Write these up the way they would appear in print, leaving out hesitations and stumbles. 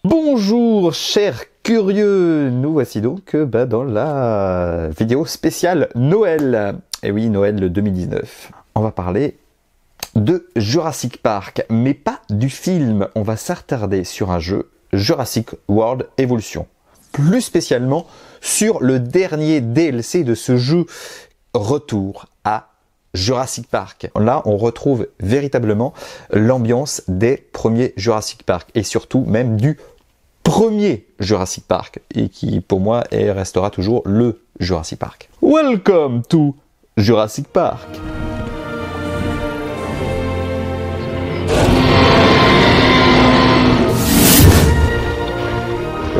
Bonjour chers curieux, nous voici donc dans la vidéo spéciale Noël. Et oui, Noël 2019. On va parler de Jurassic Park, mais pas du film. On va s'attarder sur un jeu, Jurassic World Evolution. Plus spécialement sur le dernier DLC de ce jeu, Retour à Jurassic Park. Là, on retrouve véritablement l'ambiance des premiers Jurassic Park et surtout même du premier Jurassic Park et qui pour moi restera toujours le Jurassic Park. Welcome to Jurassic Park.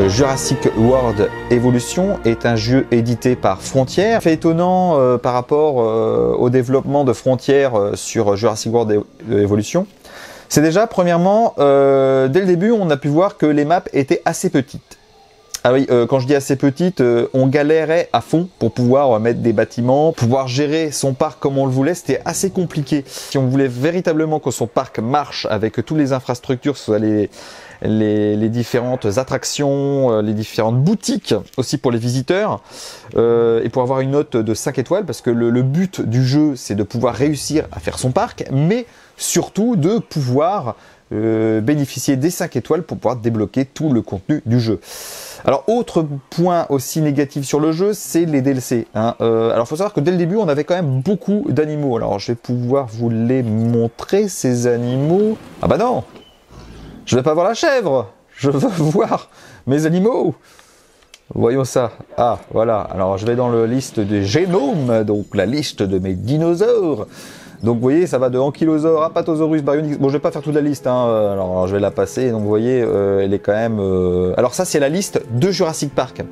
Jurassic World Evolution est un jeu édité par Frontier. Fait étonnant par rapport au développement de Frontier sur Jurassic World Evolution. C'est déjà, premièrement, dès le début, on a pu voir que les maps étaient assez petites. Ah oui, quand je dis assez petites, on galérait à fond pour pouvoir mettre des bâtiments, pouvoir gérer son parc comme on le voulait, c'était assez compliqué. Si on voulait véritablement que son parc marche avec toutes les infrastructures, soit les différentes attractions, les différentes boutiques aussi pour les visiteurs, et pour avoir une note de 5 étoiles, parce que le but du jeu, c'est de pouvoir réussir à faire son parc, mais surtout de pouvoir bénéficier des 5 étoiles pour pouvoir débloquer tout le contenu du jeu. Alors, autre point aussi négatif sur le jeu, c'est les DLC. Hein. Alors, il faut savoir que dès le début, on avait quand même beaucoup d'animaux. Alors, je vais pouvoir vous les montrer, ces animaux. Ah bah non, je ne vais pas voir la chèvre, je veux voir mes animaux. Voyons ça. Ah, voilà. Alors, je vais dans la liste des génomes, donc la liste de mes dinosaures. Donc, vous voyez, ça va de Ankylosaure, Apatosaurus, Baryonyx. Bon, je vais pas faire toute la liste, hein. Alors, je vais la passer. Donc, vous voyez, elle est quand même... Alors, ça, c'est la liste de Jurassic Park.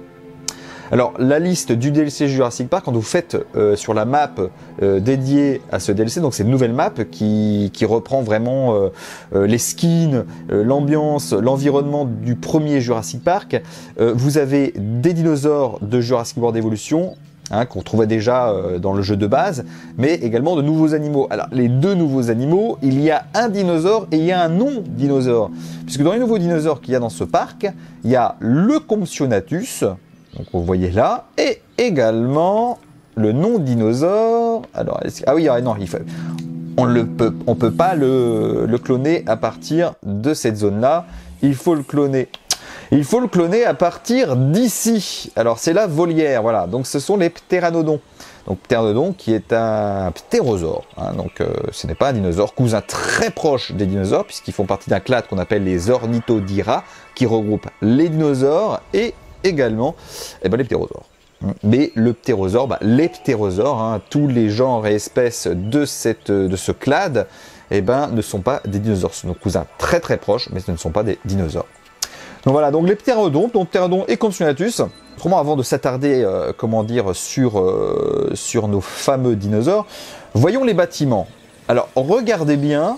Alors, la liste du DLC Jurassic Park, quand vous faites sur la map dédiée à ce DLC, donc c'est une nouvelle map qui reprend vraiment les skins, l'ambiance, l'environnement du premier Jurassic Park. Vous avez des dinosaures de Jurassic World Evolution, hein, qu'on trouvait déjà dans le jeu de base, mais également de nouveaux animaux. Alors, les deux nouveaux animaux, il y a un dinosaure et il y a un non-dinosaure. Puisque dans les nouveaux dinosaures qu'il y a dans ce parc, il y a le Compsognathus, donc vous voyez là, et également le non-dinosaure. Alors, ah oui, non, on peut pas le cloner à partir de cette zone-là. Il faut le cloner. Il faut le cloner à partir d'ici. Alors, c'est la volière, voilà. Donc, ce sont les ptéranodons. Donc, ptéranodon qui est un ptérosaure. Hein. Donc, ce n'est pas un dinosaure, cousin très proche des dinosaures, puisqu'ils font partie d'un clade qu'on appelle les Ornithodira, qui regroupe les dinosaures et également les ptérosaures. Mais le ptérosaure, les ptérosaures, hein, tous les genres et espèces de ce clade, ne sont pas des dinosaures. Ce sont nos cousins très très proches, mais ce ne sont pas des dinosaures. Donc voilà, donc les ptérodons, ptérodon et Compsognathus. Autrement, avant de s'attarder, sur nos fameux dinosaures, voyons les bâtiments. Alors, regardez bien,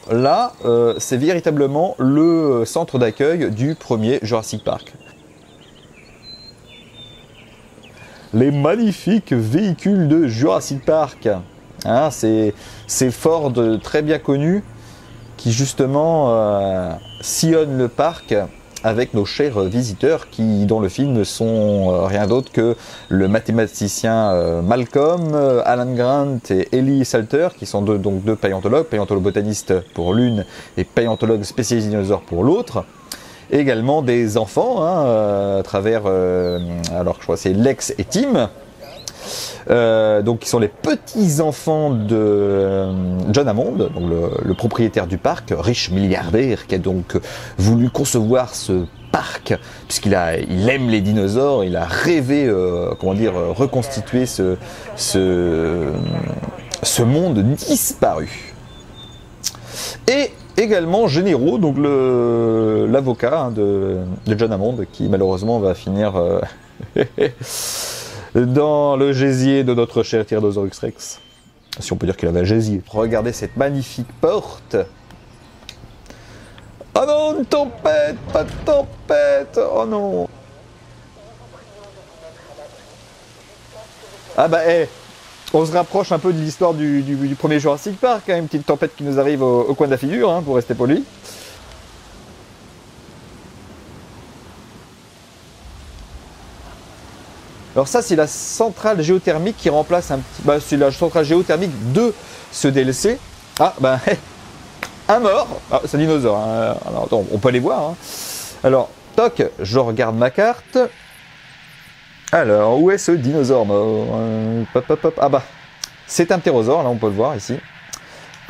là, c'est véritablement le centre d'accueil du premier Jurassic Park. Les magnifiques véhicules de Jurassic Park. Hein, c'est Ford très bien connu qui justement sillonne le parc avec nos chers visiteurs qui, dans le film, ne sont rien d'autre que le mathématicien Malcolm, Alan Grant et Ellie Salter, qui sont deux paléontologues botanistes pour l'une et paléontologues spécialistes dinosaures pour l'autre. Et également des enfants, hein, à travers, alors je crois que c'est Lex et Tim, donc qui sont les petits-enfants de John Hammond, donc le propriétaire du parc, riche milliardaire, qui a donc voulu concevoir ce parc, puisqu'il aime les dinosaures, il a rêvé, reconstituer ce monde disparu. Et également Généraux, donc l'avocat de John Hammond, qui malheureusement va finir dans le gésier de notre cher Tyrannosaurus Rex. Si on peut dire qu'il avait agési. Regardez cette magnifique porte. Oh non, une tempête, pas de tempête. Oh non. Ah bah, on se rapproche un peu de l'histoire du premier Jurassic Park, hein, une petite tempête qui nous arrive au coin de la figure, hein, pour rester poli. Alors ça, c'est la centrale géothermique qui remplace un petit... Bah, c'est la centrale géothermique de ce DLC. Ah, bah, un mort. Ah, c'est un dinosaure. Hein. Alors, attends, on peut aller voir. Hein. Alors, toc, je regarde ma carte. Alors, où est ce dinosaure mort? Hop, hop, hop. Ah bah, c'est un ptérosaure, là, on peut le voir ici.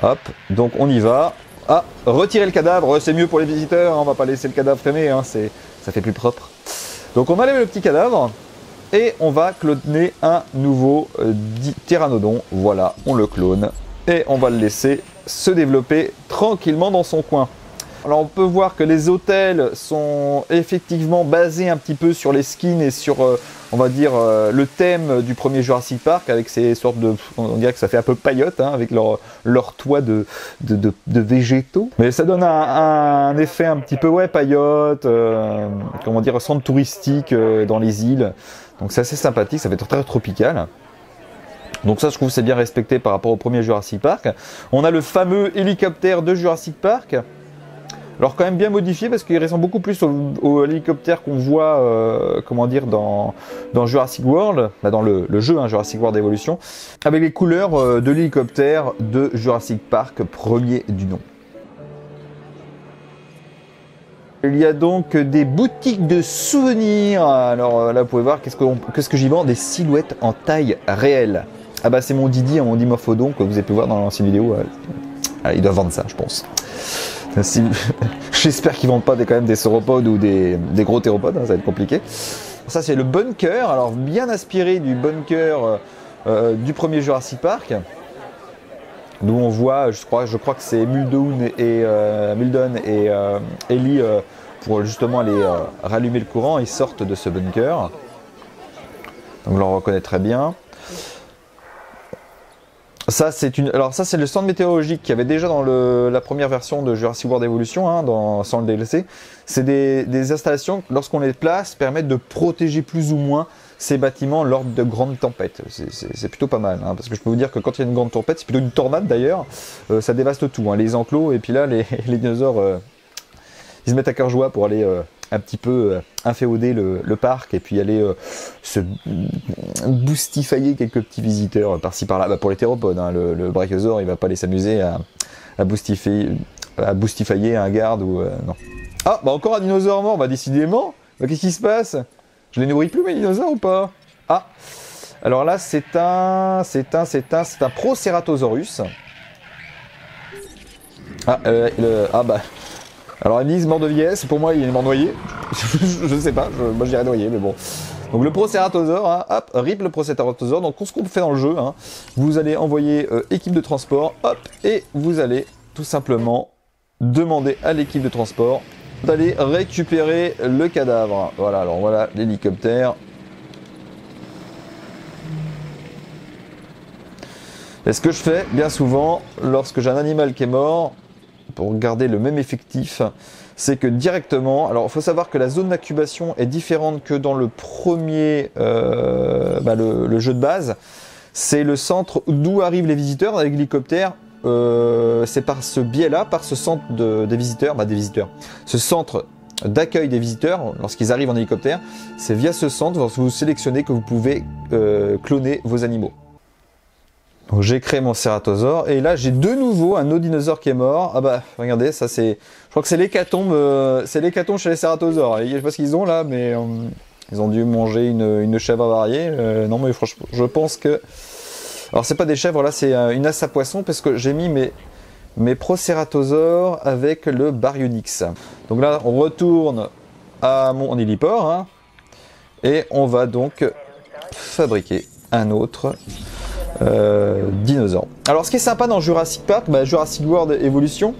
Hop, donc on y va. Ah, retirer le cadavre, c'est mieux pour les visiteurs. Hein. On va pas laisser le cadavre traîner, hein. Ça fait plus propre. Donc on enlève le petit cadavre. Et on va cloner un nouveau pteranodon. Voilà, on le clone. Et on va le laisser se développer tranquillement dans son coin. Alors on peut voir que les hôtels sont effectivement basés un petit peu sur les skins et sur, on va dire, le thème du premier Jurassic Park, avec ces sortes de... On dirait que ça fait un peu paillote, hein, avec leur toit de végétaux. Mais ça donne un effet un petit peu, ouais, paillote, comment dire, centre touristique dans les îles. Donc c'est assez sympathique, ça fait très tropical. Donc ça, je trouve c'est bien respecté par rapport au premier Jurassic Park. On a le fameux hélicoptère de Jurassic Park. Alors quand même bien modifié parce qu'il ressemble beaucoup plus au hélicoptère qu'on voit, comment dire, dans Jurassic World, là, dans le jeu hein, Jurassic World Evolution, avec les couleurs de l'hélicoptère de Jurassic Park, premier du nom. Il y a donc des boutiques de souvenirs. Alors là, vous pouvez voir qu'est-ce que j'y vends, des silhouettes en taille réelle. Ah bah c'est mon Didi, mon dimorphodon que vous avez pu voir dans l'ancienne vidéo. Ah, ils doivent vendre ça, je pense. J'espère qu'ils vendent pas quand même des sauropodes ou des gros théropodes, hein, ça va être compliqué. Ça c'est le bunker, alors bien inspiré du bunker du premier Jurassic Park. D'où on voit, je crois que c'est Muldoon et Ellie pour justement aller rallumer le courant. Ils sortent de ce bunker. Donc on le reconnaît très bien. Ça c'est le stand météorologique qu'il y avait déjà dans la première version de Jurassic World Evolution, hein, sans le DLC. C'est des installations, lorsqu'on les place, permettent de protéger plus ou moins ces bâtiments lors de grandes tempêtes. C'est plutôt pas mal, hein, parce que je peux vous dire que quand il y a une grande tempête, c'est plutôt une tornade d'ailleurs, ça dévaste tout, hein, les enclos, et puis là les dinosaures, ils se mettent à cœur joie pour aller un petit peu inféoder le parc, et puis aller se boustifailler quelques petits visiteurs par-ci par-là. Bah, pour les théropodes, hein, le brachiosaure, il va pas aller s'amuser à boustifailler un garde ou non. Ah, bah encore un dinosaure mort, bah décidément, bah, qu'est-ce qui se passe? Je les nourris plus mes dinosaures ou pas? Ah, alors là c'est un Proceratosaurus. Ah, bah, alors ils me disent mort de vieillesse, pour moi il est mort noyé. Je sais pas, moi je dirais noyé, mais bon. Donc le Proceratosaure, hein, hop, rip le Proceratosaure. Donc ce qu'on fait dans le jeu, hein, vous allez envoyer équipe de transport, hop, et vous allez tout simplement demander à l'équipe de transport d'aller récupérer le cadavre. Voilà, alors voilà l'hélicoptère. Et ce que je fais bien souvent, lorsque j'ai un animal qui est mort, pour garder le même effectif, c'est que directement, alors il faut savoir que la zone d'incubation est différente que dans le premier, le jeu de base. C'est le centre d'où arrivent les visiteurs avec l'hélicoptère. C'est par ce biais-là, par ce centre des visiteurs, ce centre d'accueil des visiteurs, lorsqu'ils arrivent en hélicoptère, c'est via ce centre, lorsque vous sélectionnez, que vous pouvez cloner vos animaux. Donc j'ai créé mon Ceratosaure, et là j'ai de nouveau un autre dinosaure qui est mort. Ah bah regardez, ça c'est, je crois que c'est l'hécatombe chez les Ceratosaures. Je sais pas ce qu'ils ont là, mais ils ont dû manger une chèvre avariée. Non mais franchement, je pense que... Alors c'est pas des chèvres, là c'est une asse à poisson, parce que j'ai mis mes Proceratosaures avec le Baryonyx. Donc là on retourne à mon héliport, hein, et on va donc fabriquer un autre dinosaure. Alors ce qui est sympa dans Jurassic Park, Jurassic World Evolution,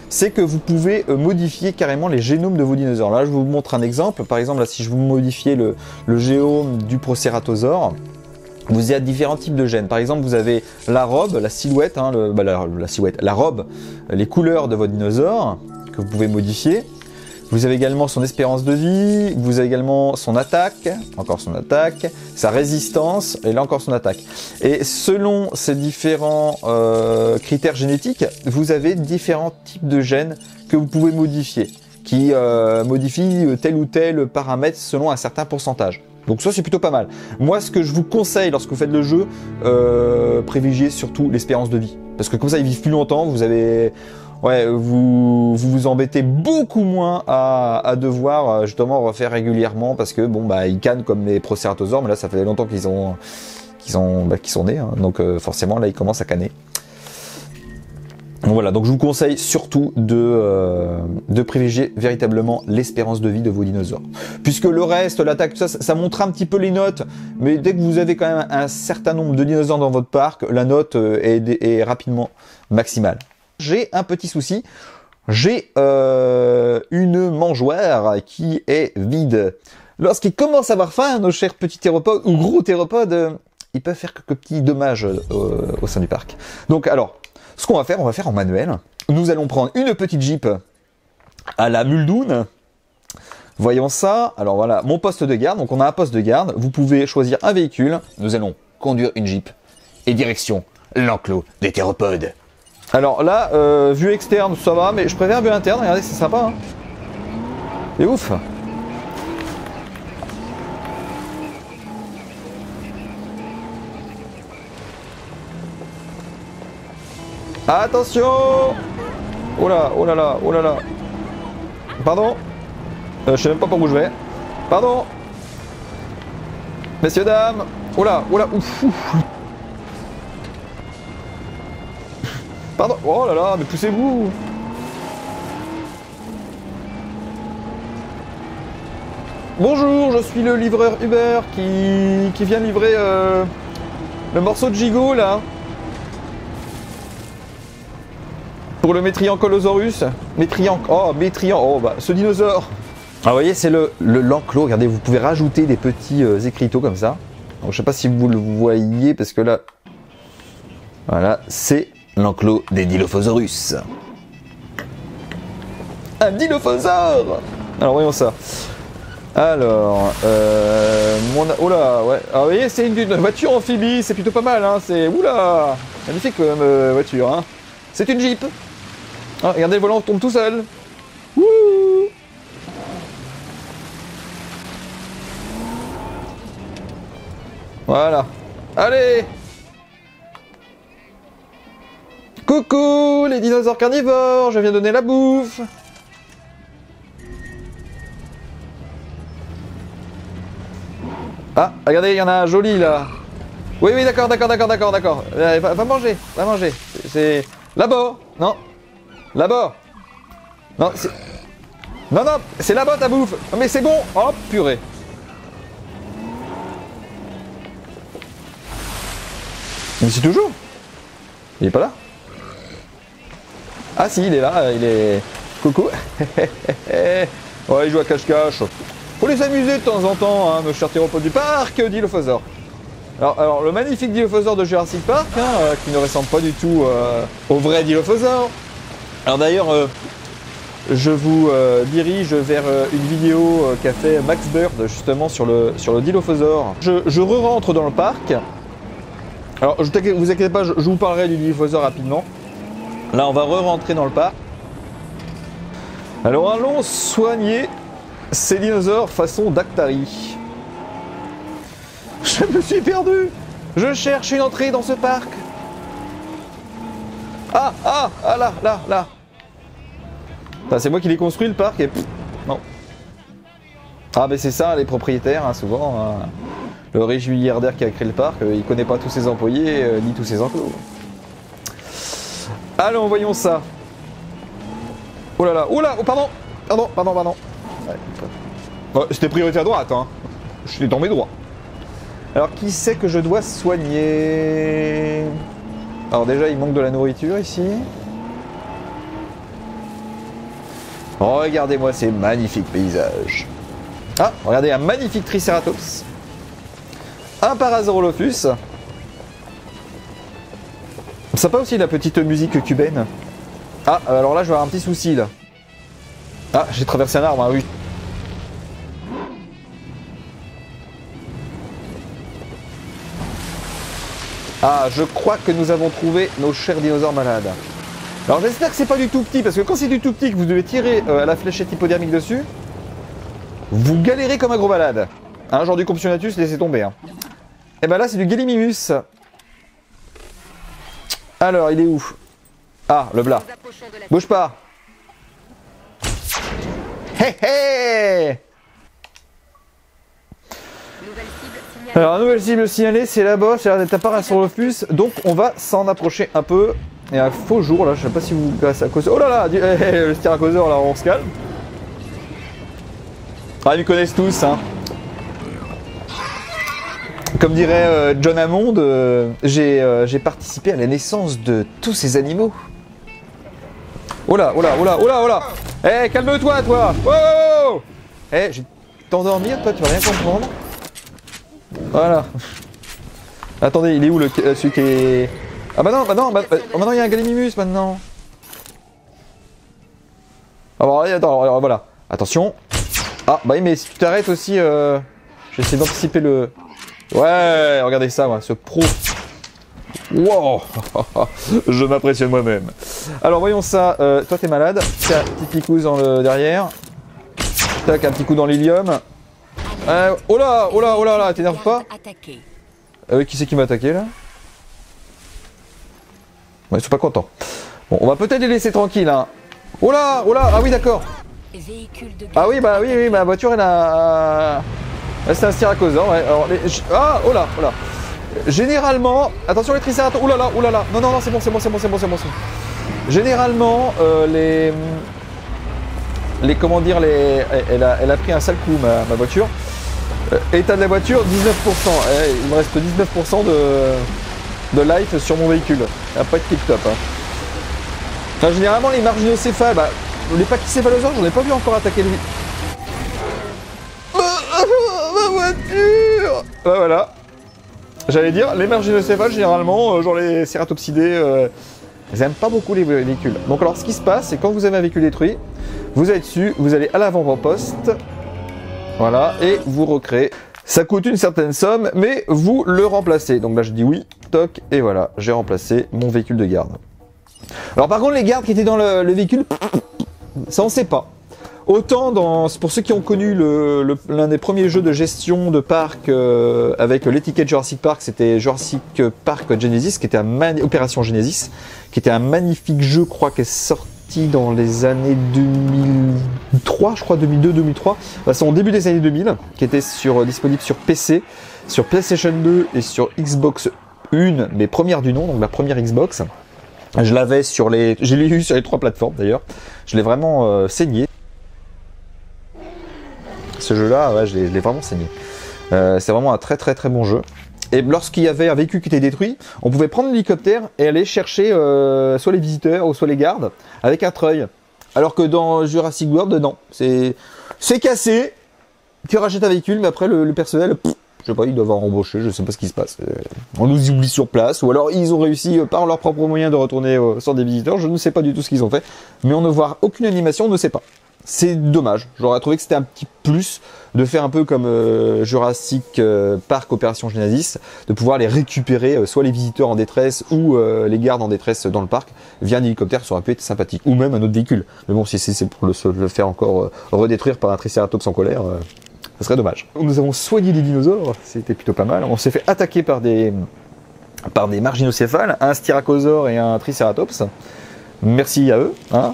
c'est que vous pouvez modifier carrément les génomes de vos dinosaures. Là je vous montre un exemple. Par exemple là, si je vous modifiais le génome du Proceratosaure, vous avez différents types de gènes. Par exemple, vous avez la robe, la silhouette, hein, la silhouette, la robe, les couleurs de votre dinosaure que vous pouvez modifier. Vous avez également son espérance de vie, vous avez également son attaque, encore son attaque, sa résistance, et là encore son attaque. Et selon ces différents critères génétiques, vous avez différents types de gènes que vous pouvez modifier, qui modifient tel ou tel paramètre selon un certain pourcentage. Donc ça c'est plutôt pas mal. Moi ce que je vous conseille lorsque vous faites le jeu, privilégiez surtout l'espérance de vie. Parce que comme ça ils vivent plus longtemps, vous avez... Ouais, vous embêtez beaucoup moins à devoir justement refaire régulièrement parce que bon bah ils cannent comme les Proceratosaures, mais là ça fait longtemps qu'ils sont nés, hein, donc forcément là ils commencent à canner. Donc voilà, donc je vous conseille surtout de privilégier véritablement l'espérance de vie de vos dinosaures. Puisque le reste, l'attaque, tout ça, ça montre un petit peu les notes, mais dès que vous avez quand même un certain nombre de dinosaures dans votre parc, la note est rapidement maximale. J'ai un petit souci, j'ai une mangeoire qui est vide. Lorsqu'ils commencent à avoir faim, nos chers petits théropodes ou gros théropodes, ils peuvent faire quelques petits dommages au sein du parc. Donc alors, ce qu'on va faire, on va faire en manuel. Nous allons prendre une petite Jeep à la Muldoon. Voyons ça. Alors voilà, mon poste de garde. Donc on a un poste de garde. Vous pouvez choisir un véhicule. Nous allons conduire une Jeep et direction l'enclos des théropodes. Alors là, vue externe, ça va, mais je préfère vue interne. Regardez, c'est sympa. Hein, c'est ouf. Attention! Oh là, oh là là, oh là là. Pardon? Je sais même pas par où je vais. Pardon? Messieurs, dames. Oh là, ouf, ouf. Pardon. Oh là là, mais poussez-vous. Bonjour, je suis le livreur Uber qui vient livrer le morceau de gigot là. Pour le Métriancolosaurus. Oh bah ce dinosaure. Alors vous voyez c'est l'enclos, regardez vous pouvez rajouter des petits écriteaux comme ça. Donc, je sais pas si vous le voyez parce que là, voilà c'est l'enclos des Dilophosaurus. Un Dilophosaure. Alors voyons ça. Alors, oh là, ouais. Alors vous voyez c'est une voiture amphibie, c'est plutôt pas mal hein. C'est oula, magnifique comme voiture hein. C'est une Jeep. Ah, regardez, le volant tombe tout seul. Wouh! Voilà. Allez! Coucou, les dinosaures carnivores, je viens donner la bouffe. Ah, regardez, il y en a un joli là. Oui, d'accord. Va manger, va manger. C'est là-bas, non? Là-bas. Non, c'est... Non, c'est là-bas ta bouffe. Non, mais c'est bon. Oh, purée. Mais c'est toujours. Il est pas là? Ah si, il est là, il est... Coucou. Ouais, il joue à cache-cache. Faut les amuser de temps en temps, hein, nos chers théropodes du parc, Dilophosaure. Alors, le magnifique Dilophosaure de Jurassic Park, hein, qui ne ressemble pas du tout au vrai Dilophosaure. Alors d'ailleurs, je vous dirige vers une vidéo qu'a fait Max Bird justement sur le Dilophosaure. Je re-rentre dans le parc. Alors, vous inquiétez pas, je vous parlerai du Dilophosaure rapidement. Là, on va re-rentrer dans le parc. Alors, allons soigner ces dinosaures façon Dactari. Je me suis perdu. Je cherche une entrée dans ce parc. Ah, là. Enfin, c'est moi qui l'ai construit le parc et... non. Ah mais c'est ça les propriétaires, hein, souvent. Hein. Le riche milliardaire qui a créé le parc, il connaît pas tous ses employés, ni tous ses enclos. Allons, voyons ça. Oh là là, oh pardon. Ouais. C'était priorité à droite, hein. Je suis tombé droit. Alors qui c'est que je dois soigner? Alors déjà il manque de la nourriture ici. Regardez-moi ces magnifiques paysages. Ah, regardez un magnifique Triceratops. un Parasaurolophus. Sympa aussi la petite musique cubaine. Ah, alors là je vais avoir un petit souci là. Ah, j'ai traversé un arbre, hein, oui. Ah, je crois que nous avons trouvé nos chers dinosaures malades. Alors j'espère que c'est pas du tout petit, parce que quand c'est du tout petit que vous devez tirer à la fléchette hypodermique dessus, vous galérez comme un gros malade. Hein, genre du Compsognathus, laissez tomber. Hein. Et ben là c'est du Gallimimus. Alors, il est où? Ah, le blas. Bouge pas. Hé hé. Alors, la nouvelle cible signalée, c'est là-bas, c'est l'air d'être à Parasaurolophus. Donc, on va s'en approcher un peu. Et un faux jour, là, je sais pas si vous passez à cause. Oh là là, le Styracosaure, là, on se calme. Ah, ils me connaissent tous, hein. Comme dirait John Hammond, j'ai participé à la naissance de tous ces animaux. Oh là, oh là, oh là, oh là, oh là. Eh, calme-toi, toi. Wow. Eh, je vais t'endormir, toi, tu vas rien comprendre. Voilà. Attendez, il est où celui qui est... Ah bah non, maintenant il y a un Gallimimus, maintenant. Alors, alors, voilà. Attention. Ah, bah oui, mais si tu t'arrêtes aussi, je vais essayer d'anticiper le... Ouais, regardez ça, moi, ce pro. Wow. Je m'impressionne moi-même. Alors, voyons ça. Toi, t'es malade. Tiens, petit picouze dans le derrière. Tac, un petit coup dans l'hélium. Oh là, oh là, oh là, là, t'énerves pas? Qui c'est qui m'a attaqué, là? Ouais, ils sont pas contents. Bon, on va peut-être les laisser tranquilles, hein. Oh là, ah oui, d'accord. Ah oui, bah oui, ma voiture, elle a... C'est un Styracosaure, ouais. Alors, ah, oh là. Généralement, attention les Triceratops. Oh là là. Non, c'est bon. Généralement, comment dire, elle a pris un sale coup, ma voiture. État de la voiture, 19%. Il me reste 19% de life sur mon véhicule. Ça va pas être tip top. Hein. Enfin, généralement, les marginocéphales, bah, les pachycéphalosaures, j'en ai pas vu encore attaquer le... Ma voiture. Bah voilà. J'allais dire, les marginocéphales, généralement, genre les cératopsidés, ils aiment pas beaucoup les véhicules. Donc alors, ce qui se passe, c'est quand vous avez un véhicule détruit, vous allez dessus, vous allez à l'avant-poste, voilà, et vous recréez. Ça coûte une certaine somme, mais vous le remplacez. Donc là, je dis oui, toc, et voilà, j'ai remplacé mon véhicule de garde. Alors par contre, les gardes qui étaient dans le véhicule, ça on sait pas. Autant pour ceux qui ont connu l'un des premiers jeux de gestion de parc avec l'étiquette Jurassic Park, c'était Jurassic Park Genesis, qui était Opération Genesis, qui était un magnifique jeu, je crois, qui est sorti dans les années 2003, je crois 2002-2003. C'est au début des années 2000, qui était disponible sur PC, sur PlayStation 2 et sur Xbox 1, mais première du nom, donc la première Xbox. Je l'avais je l'ai eu sur les 3 plateformes d'ailleurs. Je l'ai vraiment saigné. Ce jeu-là, ouais, je l'ai vraiment saigné. C'est vraiment un très bon jeu. Et lorsqu'il y avait un véhicule qui était détruit, on pouvait prendre l'hélicoptère et aller chercher soit les visiteurs ou soit les gardes avec un treuil. Alors que dans Jurassic World, non. C'est cassé, tu rachètes un véhicule, mais après le personnel, je sais pas, ils doivent en embaucher, je sais pas ce qui se passe. On nous oublie sur place, ou alors ils ont réussi par leurs propres moyens de retourner sans des visiteurs, je ne sais pas du tout ce qu'ils ont fait. Mais on ne voit aucune animation, on ne sait pas. C'est dommage, j'aurais trouvé que c'était un petit plus de faire un peu comme Jurassic Park Opération Genesis, de pouvoir les récupérer, soit les visiteurs en détresse ou les gardes en détresse dans le parc, via un hélicoptère, ça aurait pu être sympathique, ou même un autre véhicule. Mais bon, si c'est pour le faire encore redétruire par un Triceratops en colère, ça serait dommage. Nous avons soigné les dinosaures, c'était plutôt pas mal. On s'est fait attaquer par des marginocéphales, un Styracosaure et un Triceratops. Merci à eux, hein.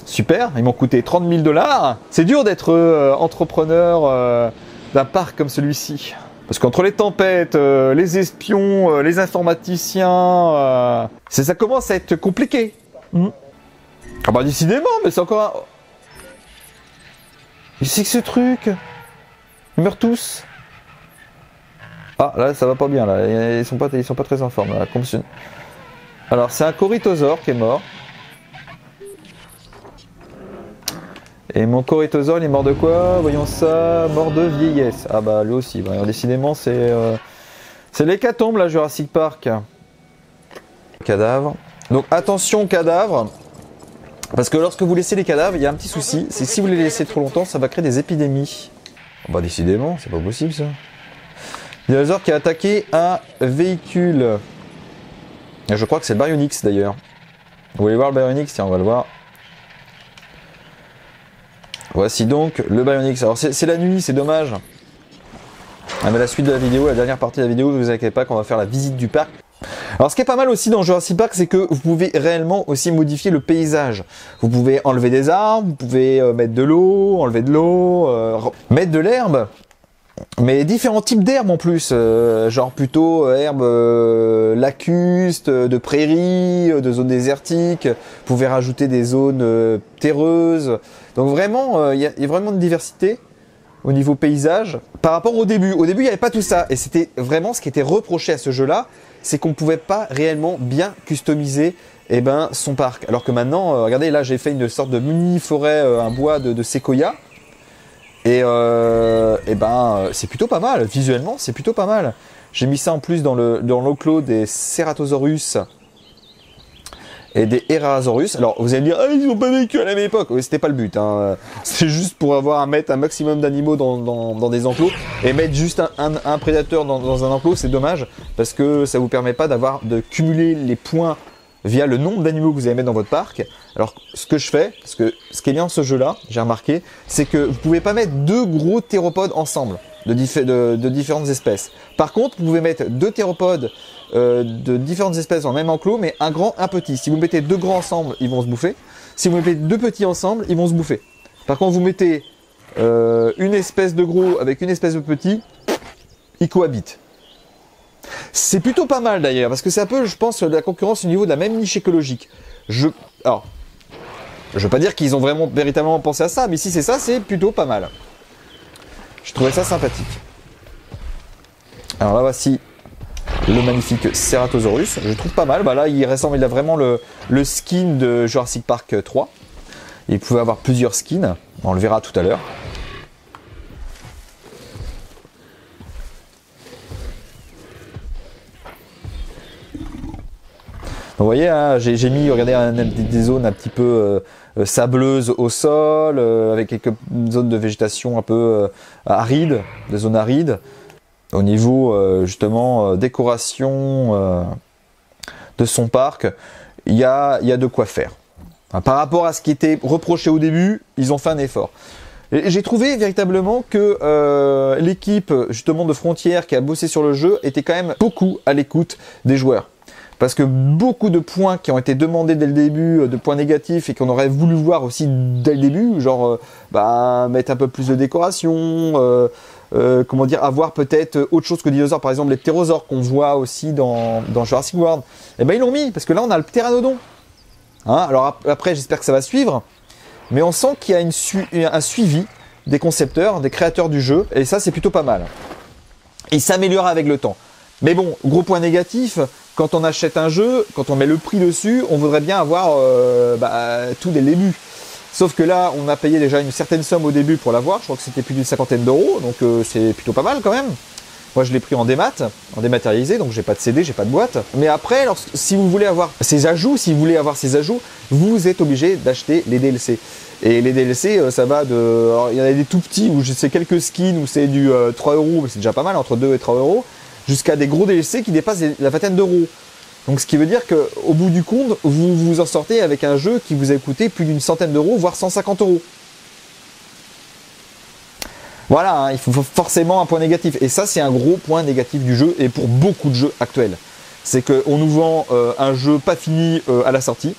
Super, ils m'ont coûté 30 000 $. C'est dur d'être entrepreneur d'un parc comme celui-ci. Parce qu'entre les tempêtes, les espions, les informaticiens, ça commence à être compliqué. Ah bah décidément, mais c'est encore un... C'est que ce truc, ils meurent tous. Ah là, ça va pas bien, là. Ils sont pas très en forme, là. Alors, c'est un Corythosaure qui est mort. Et mon Corythosaure, il est mort de quoi? Voyons ça, mort de vieillesse. Ah bah lui aussi, bah, décidément c'est C'est l'hécatombe là, Jurassic Park. Cadavre. Donc attention cadavres. Parce que lorsque vous laissez les cadavres, il y a un petit souci. C'est que si vous les laissez trop longtemps, ça va créer des épidémies. Bah décidément, c'est pas possible ça. Dinosaure qui a attaqué un véhicule. Je crois que c'est le Baryonyx d'ailleurs. Vous voulez voir le Baryonyx? Tiens, on va le voir. Voici donc le Baryonyx. Alors c'est la nuit, c'est dommage. Ah, mais la suite de la vidéo, la dernière partie de la vidéo, ne vous inquiétez pas qu'on va faire la visite du parc. Alors ce qui est pas mal aussi dans Jurassic Park, c'est que vous pouvez réellement aussi modifier le paysage. Vous pouvez enlever des arbres, vous pouvez mettre de l'eau, enlever de l'eau, mettre de l'herbe. Mais différents types d'herbes en plus, genre plutôt herbes lacustres, de prairies, de zones désertiques. Vous pouvez rajouter des zones terreuses. Donc vraiment, il y a vraiment une diversité au niveau paysage. Par rapport au début il n'y avait pas tout ça. Et c'était vraiment ce qui était reproché à ce jeu-là, c'est qu'on ne pouvait pas réellement bien customiser son parc. Alors que maintenant, regardez, là j'ai fait une sorte de mini forêt, un bois de séquoia. Et c'est plutôt pas mal, visuellement c'est plutôt pas mal. J'ai mis ça en plus dans l'enclos des Ceratosaurus et des Herrerasaurus. Alors vous allez me dire, ah, ils n'ont pas vécu à la même époque. Oui, c'était pas le but, hein. C'est juste pour mettre un maximum d'animaux dans des enclos. Et mettre juste un prédateur dans un enclos, c'est dommage, parce que ça vous permet pas de cumuler les points via le nombre d'animaux que vous allez mettre dans votre parc. Alors ce que je fais, parce que ce qui est bien dans ce jeu-là, j'ai remarqué, c'est que vous pouvez pas mettre deux gros théropodes ensemble, de différentes espèces. Par contre, vous pouvez mettre deux théropodes de différentes espèces dans le même enclos, mais un grand, un petit. Si vous mettez deux grands ensemble, ils vont se bouffer. Si vous mettez deux petits ensemble, ils vont se bouffer. Par contre, vous mettez une espèce de gros avec une espèce de petit, ils cohabitent. C'est plutôt pas mal d'ailleurs, parce que c'est un peu, je pense, de la concurrence au niveau de la même niche écologique. Alors, je veux pas dire qu'ils ont véritablement pensé à ça, mais si c'est ça, c'est plutôt pas mal. Je trouvais ça sympathique. Alors là, voici le magnifique Ceratosaurus. Je trouve pas mal. Bah là, il a vraiment le skin de Jurassic Park 3. Il pouvait avoir plusieurs skins. On le verra tout à l'heure. Vous voyez, hein, j'ai mis, regardez, des zones un petit peu sableuses au sol, avec quelques zones de végétation un peu arides, des zones arides. Au niveau, justement, décoration de son parc, il y a de quoi faire. Enfin, par rapport à ce qui était reproché au début, ils ont fait un effort. J'ai trouvé véritablement que l'équipe, justement, de Frontier qui a bossé sur le jeu était quand même beaucoup à l'écoute des joueurs. Parce que beaucoup de points qui ont été demandés dès le début, de points négatifs, et qu'on aurait voulu voir aussi dès le début, genre mettre un peu plus de décoration, comment dire, avoir peut-être autre chose que dinosaures, par exemple les ptérosaures qu'on voit aussi dans Jurassic World, et ben ils l'ont mis, parce que là on a le ptéranodon. Hein, alors après j'espère que ça va suivre, mais on sent qu'il y a un suivi des concepteurs, des créateurs du jeu, et ça c'est plutôt pas mal. Il s'améliore avec le temps. Mais bon, gros point négatif, quand on achète un jeu, quand on met le prix dessus, on voudrait bien avoir tout dès le début. Sauf que là, on a payé déjà une certaine somme au début pour l'avoir. Je crois que c'était plus d'une cinquantaine d'euros, donc c'est plutôt pas mal quand même. Moi, je l'ai pris en dématérialisé, donc j'ai pas de CD, j'ai pas de boîte. Mais après, si vous voulez avoir ces ajouts, vous êtes obligé d'acheter les DLC. Et les DLC, ça va de... Alors, il y en a des tout petits, où c'est quelques skins, où c'est du 3 euros, mais c'est déjà pas mal, entre 2 et 3 euros. Jusqu'à des gros DLC qui dépassent la vingtaine d'euros. Donc ce qui veut dire qu'au bout du compte, vous vous en sortez avec un jeu qui vous a coûté plus d'une centaine d'euros, voire 150 euros. Voilà, hein, il faut forcément un point négatif. Et ça, c'est un gros point négatif du jeu, et pour beaucoup de jeux actuels. C'est qu'on nous vend un jeu pas fini à la sortie,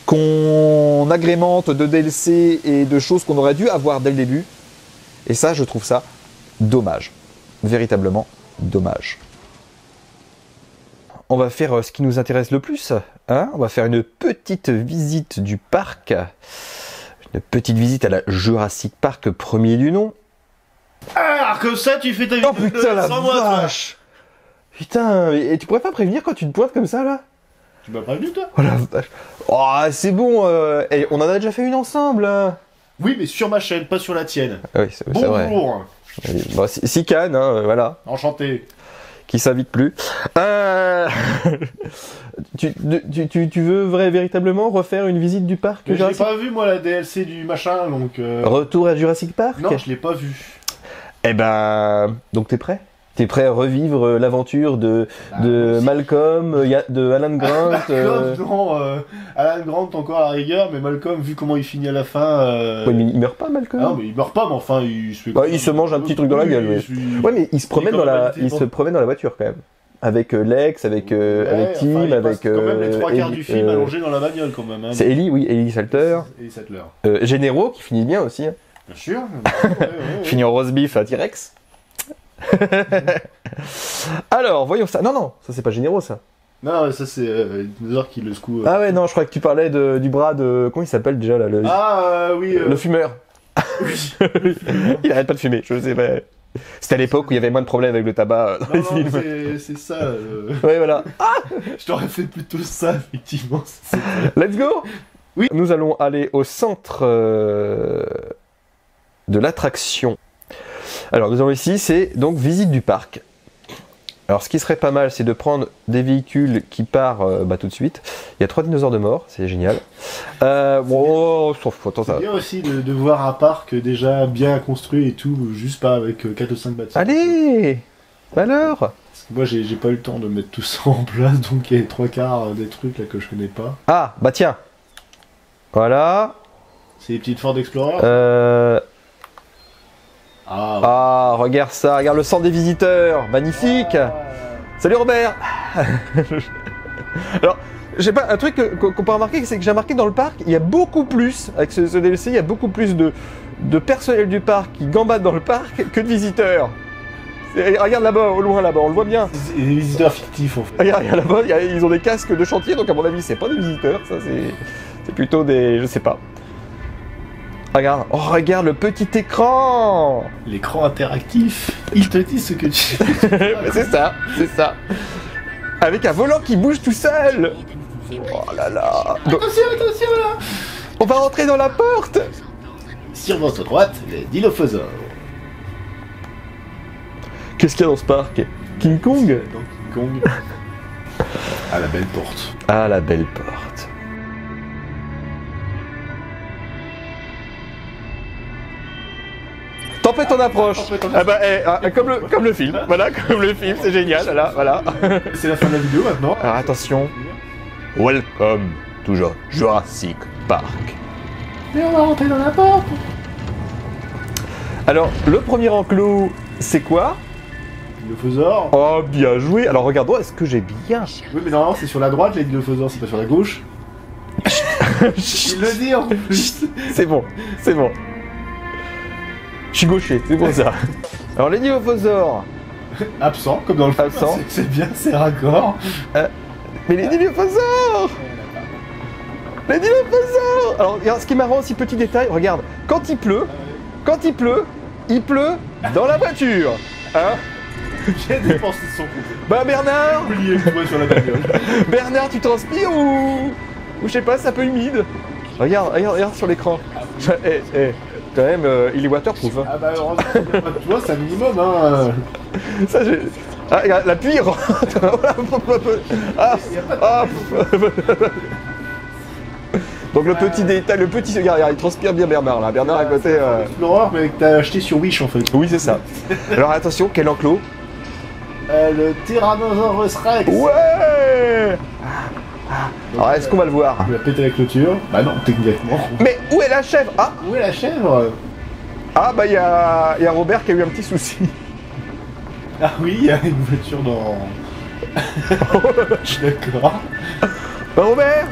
qu'on agrémente de DLC et de choses qu'on aurait dû avoir dès le début. Et ça, je trouve ça dommage. Véritablement dommage. On va faire ce qui nous intéresse le plus, hein, on va faire une petite visite du parc, une petite visite à la Jurassic Park premier du nom. Ah, comme ça tu fais ta vidéo. Oh putain la vache. Putain, et tu pourrais pas prévenir quand tu te pointes comme ça là? Tu m'as prévenu toi? Oh la vache. Oh c'est bon, on en a déjà fait une ensemble. Oui mais sur ma chaîne, pas sur la tienne. Oui, c'est vrai. Bonjour. Bon, Sicane, hein, voilà. Enchanté. qui s'invite plus. Tu veux véritablement refaire une visite du parc Mais je l'ai Jurassic pas vu, moi, la DLC du machin, donc... Retour à Jurassic Park? Non, je l'ai pas vu. Eh ben, donc t'es prêt? T'es prêt à revivre l'aventure de aussi. Malcolm, de Alan Grant Malcolm, non, Alan Grant encore à la rigueur, mais Malcolm, vu comment il finit à la fin... Ouais, mais il meurt pas, Malcolm? Ah non, mais il meurt pas, mais enfin, il se fait... Bah, il se mange un petit truc dans la gueule, mais... Ouais, mais il se promène il se promène dans la voiture, quand même. Avec Lex, avec Tim, enfin, il avec... passe quand même les 3 quarts Ellie, du film allongé dans la bagnole, quand même. Hein, c'est Ellie, oui, Ellie Salter. Ellie Sattler. Généraux, qui finit bien aussi. Hein. Bien sûr. Ouais. Finit en roast beef à T-Rex. Alors, voyons ça. Non, ça c'est pas Généraux, ça. Non, ça c'est Dinosaure qui le secoue. Ah ouais, non, je crois que tu parlais du bras de... Comment il s'appelle déjà, là Oui. Le fumeur. Oui. Il arrête pas de fumer, je sais pas. C'était à l'époque où il y avait moins de problèmes avec le tabac dans les films. C'est ça. Ouais, voilà. Je t'aurais fait plutôt ça, effectivement. Let's go. Oui. Nous allons aller au centre de l'attraction. Alors, nous allons ici, c'est donc visite du parc. Alors, ce qui serait pas mal, c'est de prendre des véhicules qui partent tout de suite. Il y a 3 dinosaures de mort, c'est génial. Bon, sauf attends, ça. C'est bien aussi de voir un parc déjà bien construit et tout, juste pas avec 4 ou 5 bâtiments. Allez. Alors. Parce que moi, j'ai pas eu le temps de mettre tout ça en place, donc il y a 3 quarts des trucs là que je connais pas. Ah, bah tiens. Voilà. C'est les petites Ford Explorer. Ah, regarde ça, regarde le centre des visiteurs, magnifique. Salut Robert. Alors, j'ai pas un truc qu'on peut remarquer, c'est que j'ai remarqué dans le parc, il y a beaucoup plus, avec ce DLC, il y a beaucoup plus de personnel du parc qui gambade dans le parc que de visiteurs. Regarde là-bas, au loin là-bas, on le voit bien. C'est des visiteurs fictifs en fait. Regarde là-bas, ils ont des casques de chantier, donc à mon avis, c'est pas des visiteurs, ça c'est plutôt des... je sais pas. Regarde, oh regarde le petit écran. L'écran interactif, il te dit ce que tu... C'est ça. Avec un volant qui bouge tout seul. Oh là là. Donc, Attention là. on va rentrer dans la porte. Sur votre droite, les Dilophosaures. Qu'est-ce qu'il y a dans ce parc? King Kong? Donc King Kong. À la belle porte. Ah, la belle porte. Tempête en approche. Ah bah, comme le film. Voilà, comme le film, c'est génial. Voilà. C'est la fin de la vidéo maintenant. Alors attention. Welcome to Jurassic Park. Mais on va rentrer dans la porte. Alors, le premier enclos, c'est quoi? Dilophosaures. Oh, bien joué. Alors, regarde-moi, est-ce que j'ai bien... Oui, mais normalement c'est sur la droite les Dilophosaures, c'est pas sur la gauche. Il le dit en plus. C'est bon. Je suis gaucher, c'est pour ça. Alors, les Dilophosaures. Absent, comme dans le film. Absent. C'est bien, c'est raccord. Mais les Dilophosaures. Les Dilophosaures. Alors, regarde, ce qui est marrant aussi, petit détail, regarde. Quand il pleut dans la voiture. Hein? J'ai dépensé son côté. Bah, Bernard. Oubliez le poids sur la bagnole. Bernard, tu transpires ou je sais pas, c'est un peu humide. Regarde sur l'écran. Quand même, il est waterproof. Hein. Ah bah heureusement, il n'y a pas de toit, c'est un minimum hein. Ça, j'ai... Ah, regarde, la pluie rentre. Donc le petit détail, regarde, il transpire bien Bernard là. Bernard à côté. Explorer, mais que t'as acheté sur Wish en fait. Oui, c'est ça. Alors attention, quel enclos? Le Tyrannosaurus Rex. Ouais. Alors est-ce qu'on va le voir? Il va péter la clôture. Bah non, techniquement. Mais où est la chèvre? Ah, Où est la chèvre? bah il y a Robert qui a eu un petit souci. Ah oui, il y a une voiture dans... Je suis d'accord. Bah, Robert,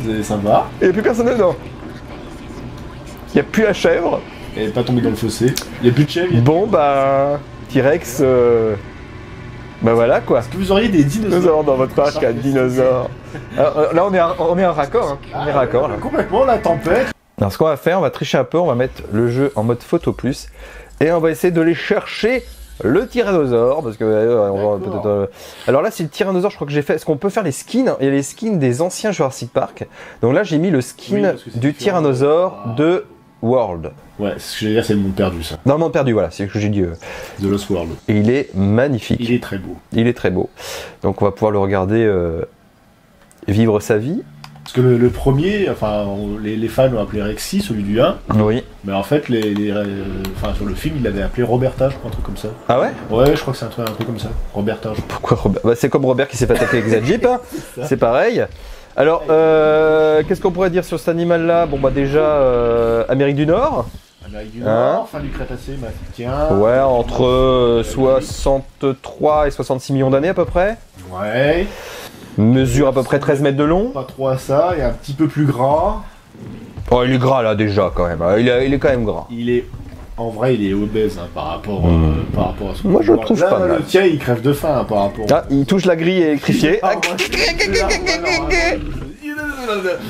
C'est sympa. il n'y a plus personne dedans. Il n'y a plus la chèvre. Elle est pas tombée dans le fossé. Il n'y a plus de chèvre. Bon bah, T-Rex, bah voilà quoi. Est-ce que vous auriez des dinosaures? Dinosaures dans votre parc, un dinosaure. Alors, là on est en raccord, hein. On est raccord là. Complètement, la tempête. Alors ce qu'on va faire, on va tricher un peu, on va mettre le jeu en mode photo plus et on va essayer de les chercher le tyrannosaure parce que on va peut-être. Alors là c'est le tyrannosaure, je crois que j'ai fait. Est-ce qu'on peut faire les skins? Il y a les skins des anciens Jurassic Park. Donc là j'ai mis le skin Oui, parce que c'est du différent. tyrannosaure de World. Ouais, ce que j'allais dire, c'est le monde perdu, ça. Non, Monde perdu, voilà, c'est ce que j'ai dit. The Lost World. Et il est magnifique. Il est très beau. Il est très beau. Donc on va pouvoir le regarder vivre sa vie. Parce que le premier, enfin, les fans l'ont appelé Rexy, celui du 1. Oui. Mais en fait, enfin, sur le film, il l'avait appelé Roberta, je crois, un truc comme ça. Ah ouais? Ouais, je crois que c'est un truc comme ça. Roberta, je crois. Pourquoi Robert? Bah, c'est comme Robert qui s'est fait attaquer avec Zadjip, hein. C'est pareil. Alors, qu'est-ce qu'on pourrait dire sur cet animal-là? Bon, bah déjà, Amérique du Nord. Amérique du Nord, fin du Crétacé, mafiquien. Ouais, entre 63 et 66 millions d'années à peu près. Ouais. Mesure à peu près 13 mètres de long. Pas trop à ça, et un petit peu plus gras. Oh, il est gras là déjà quand même. Il est quand même gras. Il est... En vrai, il est obèse hein, par rapport à ce Moi, je le trouve là, pas mal. Le tien, il crève de faim hein, par rapport... Ah, il touche la grille électrifiée. Ah, moi,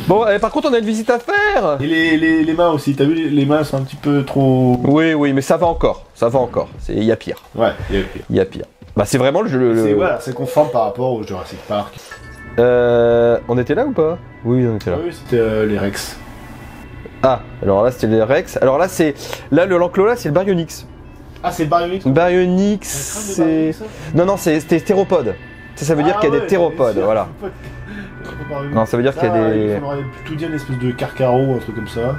Bon, par contre, on a une visite à faire. Et les mains aussi, t'as vu, les mains sont un petit peu trop... Oui, oui, mais ça va encore. Ça va encore. Il y a pire. Ouais, il y a pire. Il y a pire. Bah, c'est vraiment le jeu. Voilà, c'est conforme par rapport au Jurassic Park. On était là ou pas? Oui, on était là. Oui, c'était les Rex. Ah, alors là, c'était les Rex. Alors là, c'est. Là, le Lanclo, là, c'est le Baryonyx. Ah, c'est le Baryonyx. Baryonyx, c'est. Non, non, c'était théropode. Ça veut dire qu'il y a des théropodes, voilà. Non, ça veut dire qu'il y a des. On aurait plutôt dire une espèce de carcaro, un truc comme ça.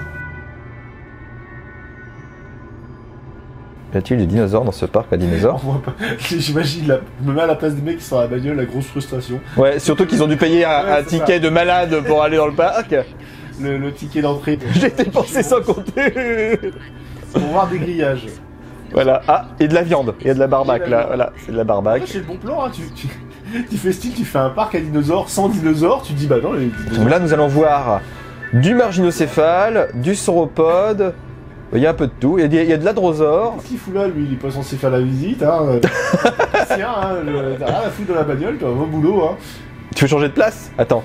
Y a-t-il des dinosaures dans ce parc à dinosaures? J'imagine, je me mets à la place des mecs qui sont à la bagnole, la grosse frustration. Ouais, surtout qu'ils ont dû payer un ticket de malade pour aller dans le parc. Le ticket d'entrée. J'ai dépensé sans compter. Pour voir des grillages. Voilà, ah, et de la viande, il y a de la barbaque là, voilà, c'est de la barbaque. C'est le bon plan, hein. Tu fais style, tu fais un parc à dinosaures sans dinosaures, tu te dis bah non, les dinosaures. Donc là, nous allons voir du marginocéphale, du sauropode. Il y a un peu de tout, il y a de l'adrosaure. Qu'est-ce qu'il fout là, lui? Il est pas censé faire la visite, hein. Tiens, hein, t'as rien à foutre de la bagnole, t'as un bon boulot, hein. Tu veux changer de place? Attends,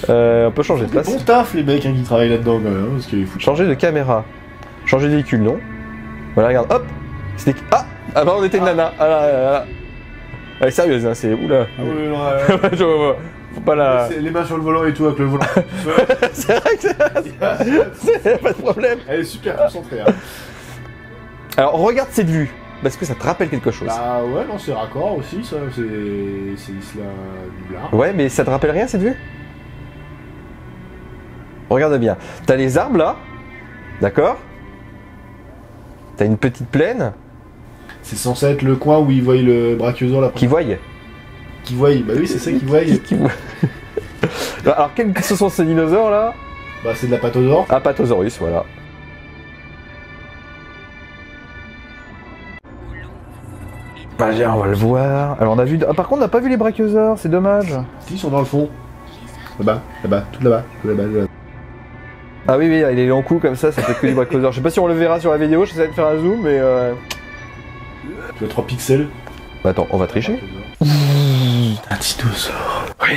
on peut changer de place. Bon taf, les mecs hein, qui travaillent là-dedans, quand même, hein, parce qu'il faut... Changer de caméra. Changer de véhicule, non? Voilà, regarde, hop. Ah bah on était une nana. Ah là. Elle est sérieuse, hein, c'est... Oula. Ah oui, non, Je vois. Faut pas la... Les mains sur le volant et tout, avec le volant. C'est vrai que c'est... pas de problème. Elle est super concentrée, hein. Alors, regarde cette vue. Parce que ça te rappelle quelque chose. Bah ouais, non, c'est raccord aussi, ça. C'est Isla Nublar. Ouais, mais ça te rappelle rien, cette vue? Regarde bien. T'as les arbres, là. D'accord? T'as une petite plaine. C'est censé être le coin où ils voient le brachiosaure là. Qui voient. Qui voient, bah oui, c'est ça qu'ils voient. Qui voient. Alors, quels que sont ces dinosaures, là? Bah c'est de la patosaure. Apatosaurus, voilà. Bah, on va le voir. Alors, on a vu... Ah, par contre, on n'a pas vu les brachiosaures, c'est dommage. Si, ils sont dans le fond. Là-bas, tout là-bas, tout là-bas. Ah oui, il est en coup comme ça fait que des brachiosaures. Je sais pas si on le verra sur la vidéo, j'essaie de faire un zoom, mais... Tu vois 3 pixels. Bah attends, on va tricher. Un dinosaure. Oui.